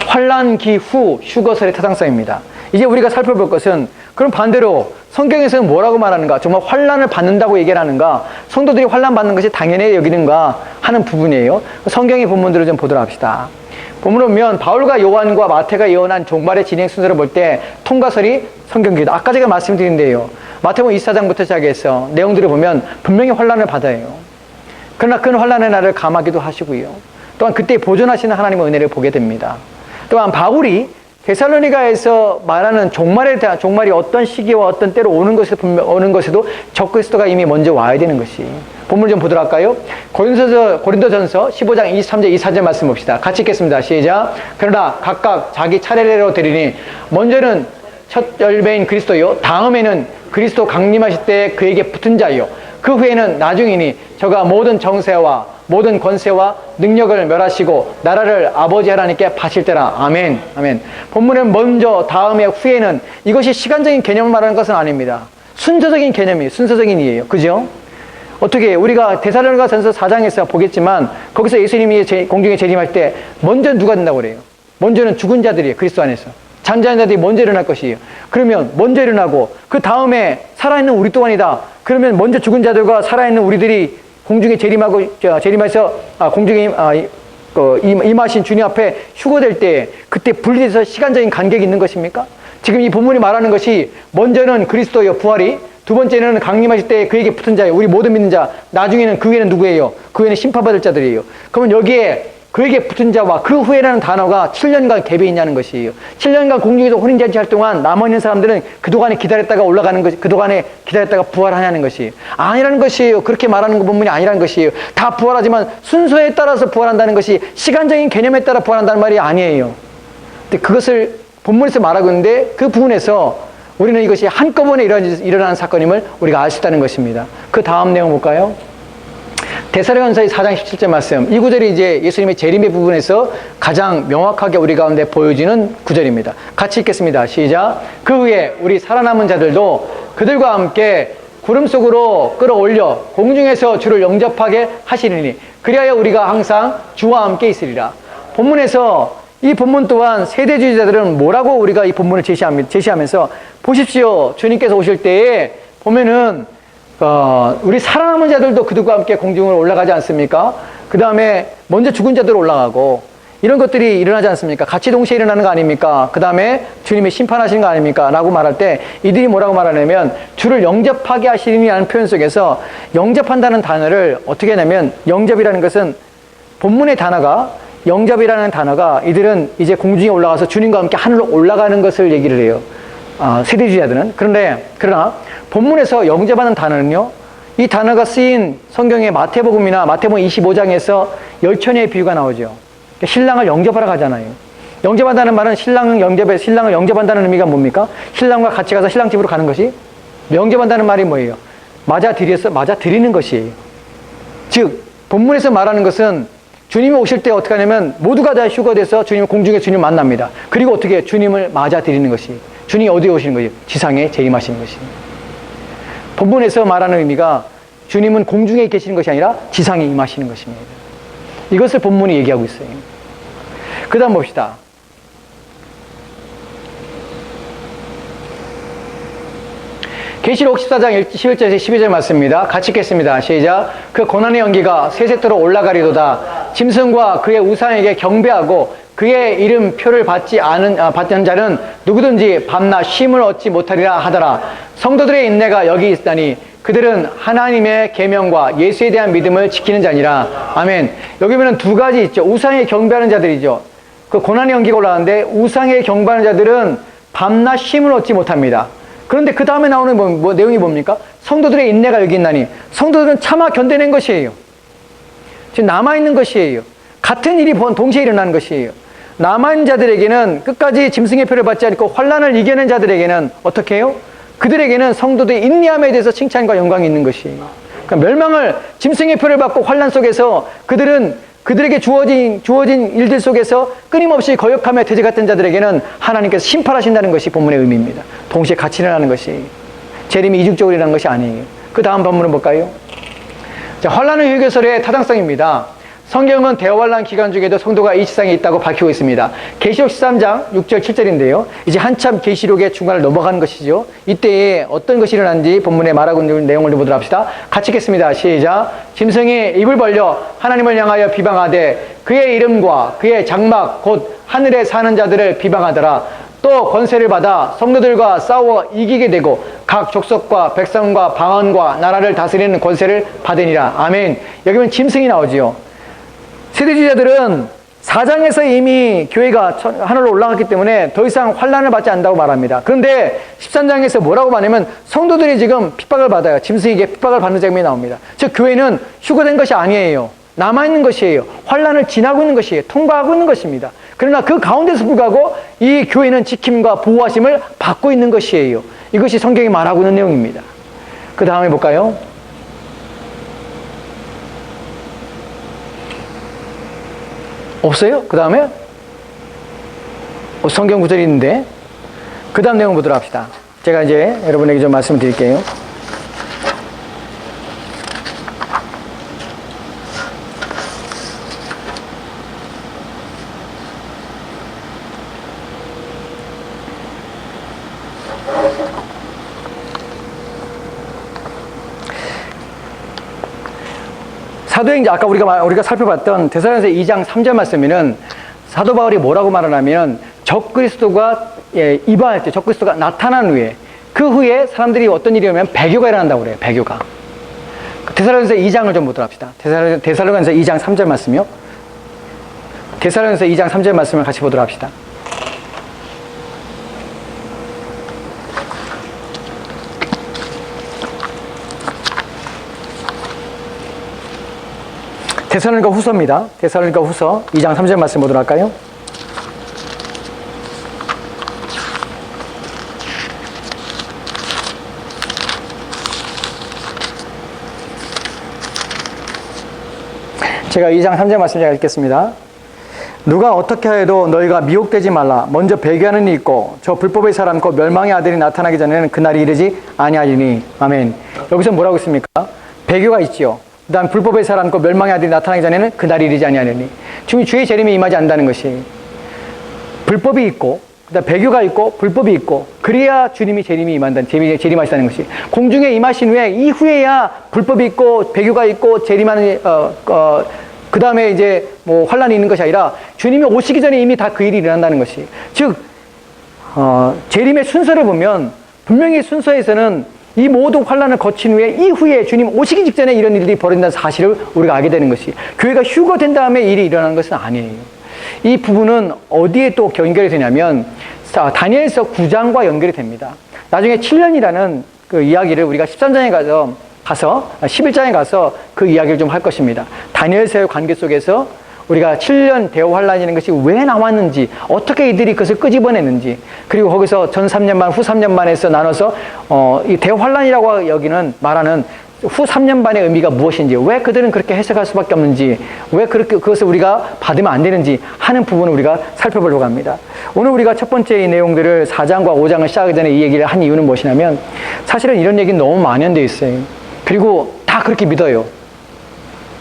환난기 후 휴거설의 타당성입니다. 이제 우리가 살펴볼 것은 그럼 반대로 성경에서는 뭐라고 말하는가? 정말 환난을 받는다고 얘기를 하는가? 성도들이 환난 받는 것이 당연히 여기는가 하는 부분이에요. 성경의 본문들을 좀 보도록 합시다. 본문을 보면 바울과 요한과 마태가 예언한 종말의 진행 순서를 볼 때 통과설이 성경기다. 아까 제가 말씀드린데요. 마태복음 24장부터 시작해서 내용들을 보면 분명히 환난을 받아요. 그러나 그 환난의 날을 감하기도 하시고요. 또한 그때 보존하시는 하나님의 은혜를 보게 됩니다. 또한 바울이 데살로니가에서 말하는 종말이 어떤 시기와 어떤 때로 오는 것에도 적그리스도가 이미 먼저 와야 되는 것이. 본문을 좀 보도록 할까요? 고린도전서 15장 23절 24절 말씀 봅시다. 같이 읽겠습니다. 시작. 그러나 각각 자기 차례대로 되리니 먼저는 첫 열매인 그리스도요, 다음에는 그리스도 강림하실 때 그에게 붙은 자요, 그 후에는 나중이니 저가 모든 정세와 모든 권세와 능력을 멸하시고 나라를 아버지 하나님께 바칠 때라. 아멘. 아멘. 본문은 먼저, 다음에, 후에는 이것이 시간적인 개념을 말하는 것은 아닙니다. 순서적인 개념이에요. 순서적인 이에요. 그죠? 어떻게 우리가 데살로니가전서 4장에서 보겠지만 거기서 예수님이 공중에 재림할 때 먼저 누가 된다고 그래요? 먼저는 죽은 자들이에요. 그리스도 안에서. 잠자는 자들이 먼저 일어날 것이에요. 그러면 먼저 일어나고 그 다음에 살아있는 우리 또한이다. 그러면 먼저 죽은 자들과 살아있는 우리들이 공중에 재림해서 공중에 임하신 주님 앞에 휴거될 때 그때 분리돼서 시간적인 간격이 있는 것입니까? 지금 이 본문이 말하는 것이 먼저는 그리스도요, 부활이, 두 번째는 강림하실 때 그에게 붙은 자예요. 우리 모든 믿는 자. 나중에는 그 후에는 누구예요? 그 후에는 심판받을 자들이에요. 그러면 여기에 그에게 붙은 자와 그 후에라는 단어가 7년간 갭이 있냐는 것이에요. 7년간 공중에서 혼인잔치할 동안 남아있는 사람들은 그동안에 기다렸다가 올라가는 것이, 그동안에 기다렸다가 부활하냐는 것이에요. 아니라는 것이에요. 그렇게 말하는 거 본문이 아니라는 것이에요. 다 부활하지만 순서에 따라서 부활한다는 것이 시간적인 개념에 따라 부활한다는 말이 아니에요. 근데 그것을 본문에서 말하고 있는데 그 부분에서 우리는 이것이 한꺼번에 일어나는 사건임을 우리가 알 수 있다는 것입니다. 그 다음 내용 볼까요? 데살로니가전서 4장 17절 말씀. 이 구절이 이제 예수님의 재림의 부분에서 가장 명확하게 우리 가운데 보여지는 구절입니다. 같이 읽겠습니다. 시작. 그 후에 우리 살아남은 자들도 그들과 함께 구름 속으로 끌어올려 공중에서 주를 영접하게 하시리니 그리하여 우리가 항상 주와 함께 있으리라. 본문에서 이 본문 또한 세대주의자들은 뭐라고 우리가 이 본문을 제시하면서 보십시오. 주님께서 오실 때에 보면은 우리 살아남은 자들도 그들과 함께 공중으로 올라가지 않습니까? 그 다음에 먼저 죽은 자들 올라가고 이런 것들이 일어나지 않습니까? 같이 동시에 일어나는 거 아닙니까? 그 다음에 주님이 심판하시는 거 아닙니까? 라고 말할 때 이들이 뭐라고 말하냐면 주를 영접하게 하시리라는 표현 속에서 영접한다는 단어를 어떻게 하냐면 영접이라는 것은 본문의 단어가 영접이라는 단어가 이들은 이제 공중에 올라가서 주님과 함께 하늘로 올라가는 것을 얘기를 해요. 세대주의자들은. 그러나 본문에서 영접하는 단어는요, 이 단어가 쓰인 성경의 마태복음이나 마태복음 25장에서 열처녀의 비유가 나오죠. 신랑을 영접하러 가잖아요. 영접한다는 말은 신랑을 영접한다는 의미가 뭡니까? 신랑과 같이 가서 신랑 집으로 가는 것이 영접한다는 말이 뭐예요? 맞아들이는 것이에요. 즉 본문에서 말하는 것은 주님이 오실 때 어떻게 하냐면 모두가 다 휴거돼서 공중에 주님 만납니다. 그리고 어떻게 주님을 맞아들이는 것이 주님이 어디에 오시는 거예요? 지상에 재림하시는 것이. 본문에서 말하는 의미가 주님은 공중에 계시는 것이 아니라 지상에 임하시는 것입니다. 이것을 본문이 얘기하고 있어요. 그 다음 봅시다. 계시록 14장 11절에서 12절 말씀입니다. 같이 읽겠습니다. 시작. 그 고난의 연기가 세세토로 올라가리도다. 짐승과 그의 우상에게 경배하고 그의 이름 표를 받는 자는 누구든지 밤낮 쉼을 얻지 못하리라 하더라. 성도들의 인내가 여기 있다니 그들은 하나님의 계명과 예수에 대한 믿음을 지키는 자니라. 아멘. 여기 보면 두 가지 있죠. 우상에 경배하는 자들이죠. 그 고난의 연기가 올라가는데 우상에 경배하는 자들은 밤낮 쉼을 얻지 못합니다. 그런데 그 다음에 나오는 내용이 뭡니까? 성도들의 인내가 여기 있나니 성도들은 참아 견뎌낸 것이에요. 지금 남아있는 것이에요. 같은 일이 동시에 일어나는 것이에요. 남아있는 자들에게는 끝까지 짐승의 표를 받지 않고 환난을 이겨낸 자들에게는 어떻게 해요? 그들에게는 성도들의 인내함에 대해서 칭찬과 영광이 있는 것이에요. 그러니까 짐승의 표를 받고 환난 속에서 그들에게 주어진 일들 속에서 끊임없이 거역하며 대적했던 자들에게는 하나님께서 심판하신다는 것이 본문의 의미입니다. 동시에 같이 일어나는 것이 재림이 이중적으로 일어나는 것이 아니에요. 그 다음 본문은 볼까요? 자, 환난의 휴게설의 타당성입니다. 성경은 대환란 기간 중에도 성도가 이 세상에 있다고 밝히고 있습니다. 계시록 13장 6절 7절인데요. 이제 한참 계시록의 중간을 넘어가는 것이죠. 이때에 어떤 것이 일어난지 본문에 말하고 있는 내용을 보도록 합시다. 같이 읽겠습니다. 시작. 짐승이 입을 벌려 하나님을 향하여 비방하되 그의 이름과 그의 장막 곧 하늘에 사는 자들을 비방하더라. 또 권세를 받아 성도들과 싸워 이기게 되고 각 족속과 백성과 방언과 나라를 다스리는 권세를 받으니라. 아멘. 여기 보면 짐승이 나오지요. 세대주의자들은 4장에서 이미 교회가 하늘로 올라갔기 때문에 더 이상 환난을 받지 않는다고 말합니다. 그런데 13장에서 뭐라고 말하냐면 성도들이 지금 핍박을 받아요. 짐승에게 핍박을 받는 장면이 나옵니다. 즉 교회는 휴거된 것이 아니에요. 남아있는 것이에요. 환난을 지나고 있는 것이에요. 통과하고 있는 것입니다. 그러나 그 가운데서 불구하고 이 교회는 지킴과 보호하심을 받고 있는 것이에요. 이것이 성경이 말하고 있는 내용입니다. 그 다음에 볼까요? 없어요? 그 다음에? 성경 구절이 있는데 그 다음 내용 보도록 합시다. 제가 이제 여러분에게 좀 말씀을 드릴게요. 사도행전 아까 우리가 살펴봤던 데살로니가서 2장 3절 말씀에는 사도 바울이 뭐라고 말하냐면 적그리스도가 이방할 때 적그리스도가 나타난 후에 그 후에 사람들이 어떤 일이 오면 배교가 일어난다고 그래요. 배교가. 데살로니가서 2장을 좀 보도록 합시다. 데살로니가서 2장 3절 말씀이요. 데살로니가서 2장 3절 말씀을 같이 보도록 합시다. 데살로니가 후서입니다. 데살로니가 후서 2장 3절 말씀 보도록 할까요? 제가 2장 3절 말씀 제가 읽겠습니다. 누가 어떻게 해도 너희가 미혹되지 말라. 먼저 배교하는 일이 있고 저 불법의 사람 곧 멸망의 아들이 나타나기 전에는 그날이 이르지 아니하리니. 아멘. 여기서 뭐라고 있습니까? 배교가 있지요. 그 다음 불법의 사람 곧 멸망의 아들이 나타나기 전에는 그날이 이르지 아니하리니. 주의 재림이 임하지 않는다는 것이. 불법이 있고, 그다음 배교가 있고, 불법이 있고, 그래야 주님이 재림이 임한다는, 재림하시다는 것이. 공중에 임하신 후에, 이후에야 불법이 있고, 배교가 있고, 재림하는, 그 다음에 이제 뭐 환란이 있는 것이 아니라 주님이 오시기 전에 이미 다 그 일이 일어난다는 것이. 즉, 재림의 순서를 보면 분명히 순서에서는 이 모든 환란을 거친 후에 이후에 주님 오시기 직전에 이런 일들이 벌어진다는 사실을 우리가 알게 되는 것이. 교회가 휴거된 다음에 일이 일어나는 것은 아니에요. 이 부분은 어디에 또 연결이 되냐면 다니엘서 9장과 연결이 됩니다. 나중에 7년이라는 그 이야기를 우리가 13장에 가서 11장에 가서 그 이야기를 좀 할 것입니다. 다니엘서의 관계 속에서 우리가 7년 대환란이라는 것이 왜 나왔는지, 어떻게 이들이 그것을 끄집어냈는지, 그리고 거기서 전 3년 반, 후 3년 반에서 나눠서 이 대환란이라고 여기는 말하는 후 3년 반의 의미가 무엇인지, 왜 그들은 그렇게 해석할 수밖에 없는지, 왜 그렇게 그것을 우리가 받으면 안 되는지 하는 부분을 우리가 살펴보려고 합니다. 오늘 우리가 첫 번째 이 내용들을 4장과 5장을 시작하기 전에 이 얘기를 한 이유는 무엇이냐면, 사실은 이런 얘기는 너무 만연되어 있어요. 그리고 다 그렇게 믿어요.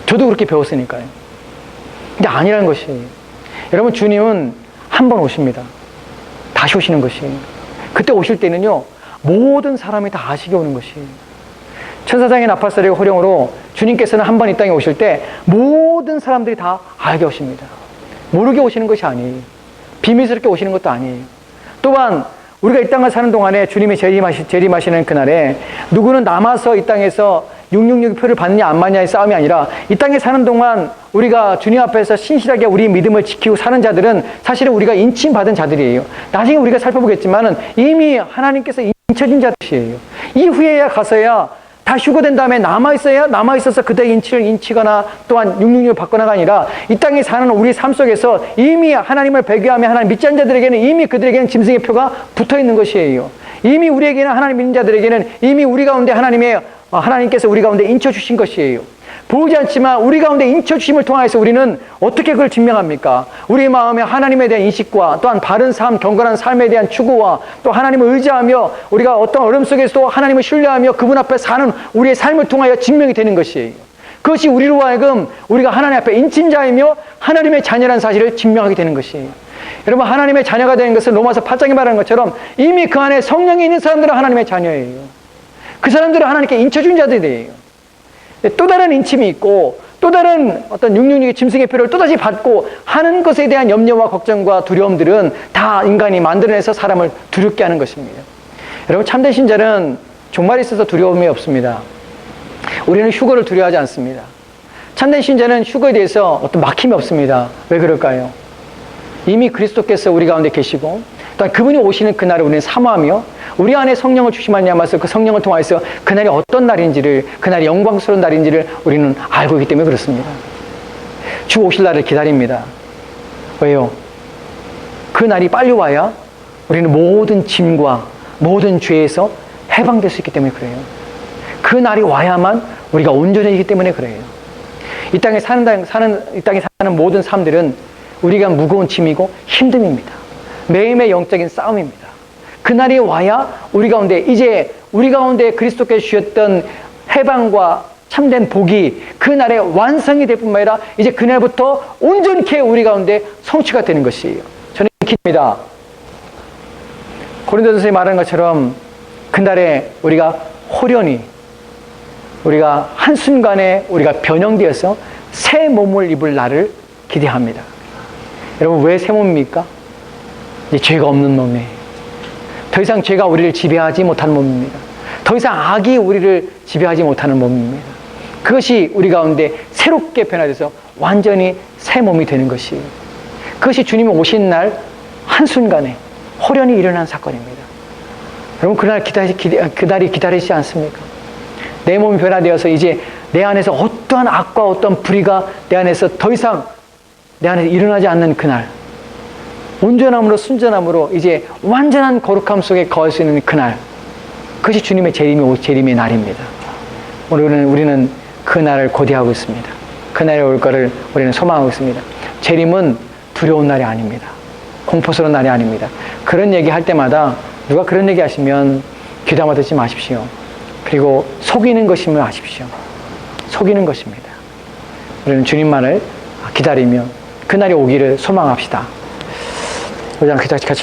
저도 그렇게 배웠으니까요. 근데 아니라는 것이에요. 여러분, 주님은 한 번 오십니다. 다시 오시는 것이에요. 그때 오실 때는요, 모든 사람이 다 아시게 오는 것이에요. 천사장의 나팔소리와 호령으로 주님께서는 한 번 이 땅에 오실 때 모든 사람들이 다 알게 오십니다. 모르게 오시는 것이 아니에요. 비밀스럽게 오시는 것도 아니에요. 또한 우리가 이 땅을 사는 동안에 주님이 재림하시는 그날에 누구는 남아서 이 땅에서 666 표를 받느냐 안 받느냐의 싸움이 아니라, 이 땅에 사는 동안 우리가 주님 앞에서 신실하게 우리 믿음을 지키고 사는 자들은 사실은 우리가 인침받은 자들이에요. 나중에 우리가 살펴보겠지만은 이미 하나님께서 인쳐진 자들이에요. 이후에야 가서야 다 휴거된 다음에 남아있어서 그들의 인치를 인치거나 또한 666을 받거나가 아니라, 이 땅에 사는 우리 삶 속에서 이미 하나님을 배교하며 하나님 믿지 않는 자들에게는 이미 그들에게는 짐승의 표가 붙어 있는 것이에요. 이미 우리에게는, 하나님 믿는 자들에게는 이미 우리 가운데 하나님께서 우리 가운데 인쳐주신 것이에요. 보이지 않지만 우리 가운데 인쳐주심을 통해서 우리는 어떻게 그걸 증명합니까? 우리 마음에 하나님에 대한 인식과 또한 바른 삶, 경건한 삶에 대한 추구와 또 하나님을 의지하며 우리가 어떤 어려움 속에서도 하나님을 신뢰하며 그분 앞에 사는 우리의 삶을 통하여 증명이 되는 것이에요. 그것이 우리로 하여금 우리가 하나님 앞에 인침자이며 하나님의 자녀라는 사실을 증명하게 되는 것이에요. 여러분, 하나님의 자녀가 되는 것은 로마서 8장에 말하는 것처럼 이미 그 안에 성령이 있는 사람들은 하나님의 자녀예요. 그 사람들은 하나님께 인쳐준 자들이에요. 또 다른 인침이 있고 또 다른 어떤 666의 짐승의 표를 또다시 받고 하는 것에 대한 염려와 걱정과 두려움들은 다 인간이 만들어내서 사람을 두렵게 하는 것입니다. 여러분, 참된 신자는 종말에 있어서 두려움이 없습니다. 우리는 휴거를 두려워하지 않습니다. 참된 신자는 휴거에 대해서 어떤 막힘이 없습니다. 왜 그럴까요? 이미 그리스도께서 우리 가운데 계시고 또한 그분이 오시는 그날을 우리는 사모하며 우리 안에 성령을 주시마니아마서 그 성령을 통하여서 그날이 어떤 날인지를, 그날이 영광스러운 날인지를 우리는 알고 있기 때문에 그렇습니다. 주 오실 날을 기다립니다. 왜요? 그 날이 빨리 와야 우리는 모든 짐과 모든 죄에서 해방될 수 있기 때문에 그래요. 그 날이 와야만 우리가 온전해지기 때문에 그래요. 이 땅에 사는 모든 삶들은 우리가 무거운 짐이고 힘듦입니다. 매일매일 영적인 싸움입니다. 그날이 와야 우리 가운데, 이제 우리 가운데 그리스도께서 주셨던 해방과 참된 복이 그날에 완성이 될 뿐만 아니라 이제 그날부터 온전케 우리 가운데 성취가 되는 것이에요. 저는 기도합니다. 고린도전서에 말하는 것처럼 그날에 우리가 호련히, 우리가 한순간에 우리가 변형되어서 새 몸을 입을 날을 기대합니다. 여러분, 왜 새 몸입니까? 이제 죄가 없는 몸이에요. 더 이상 죄가 우리를 지배하지 못하는 몸입니다. 더 이상 악이 우리를 지배하지 못하는 몸입니다. 그것이 우리 가운데 새롭게 변화돼서 완전히 새 몸이 되는 것이에요. 그것이 주님이 오신 날 한순간에 호련히 일어난 사건입니다. 여러분, 그날이 기다리지 않습니까? 내 몸이 변화되어서 이제 내 안에서 어떠한 악과 어떤 불의가 내 안에서 더 이상 내 안에서 일어나지 않는 그날, 온전함으로 순전함으로 이제 완전한 거룩함 속에 거할 수 있는 그날, 그것이 주님의 재림의 날입니다. 오늘은 우리는 그 날을 고대하고 있습니다. 그 날이 올 거를 우리는 소망하고 있습니다. 재림은 두려운 날이 아닙니다. 공포스러운 날이 아닙니다. 그런 얘기 할 때마다 누가 그런 얘기 하시면 귀담아 듣지 마십시오. 그리고 속이는 것임을 아십시오. 속이는 것입니다. 우리는 주님만을 기다리며 그날이 오기를 소망합시다. 5장 같이 기도